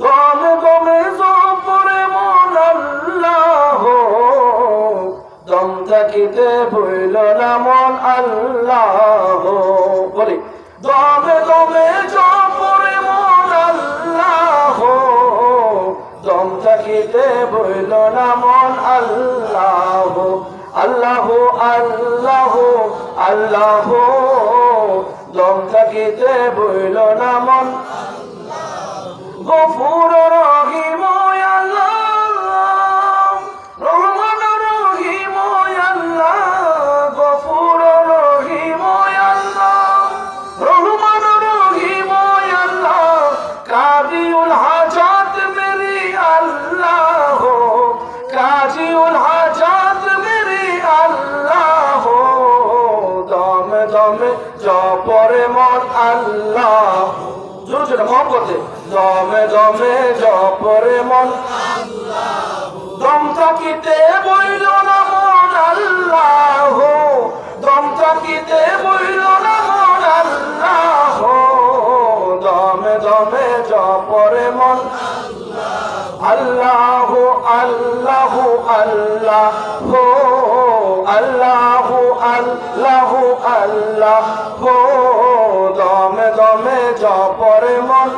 দমে দমে জপরে মন আল্লাহ, দম থাকিতে বইল না মন আল্লাহ। বলি দমে দমে জপরে মন আল্লাহ, দম থাকিতে বইল না মন আল্লাহ। আল্লাহ আল্লাহ আল্লাহ, দম থাকিতে বইল না মন। গফুর রহিম আল্লাহ, রহমান রহিম আল্লাহ, গফুর রহিম আল্লাহ, রহমান রহিম আল্লাহ, কাদিউল হাজাত মেরি আল্লাহ, কাদিউল হাজাত মেরি আল্লাহ। দমে দমে জপরে মন আল্লাহ, জোরে জোরে মন করতে। দমে দমে জপরে মন আল্লাহ, দম থাকিতে বইল না মন আল্লাহ, দম থাকিতে বইল না মন আল্লাহ। দমে দমে জপরে মন আল্লাহ, আল্লাহ আল্লাহ আল্লাহ আল্লাহ আল্লাহ। দমে দমে জপরে মন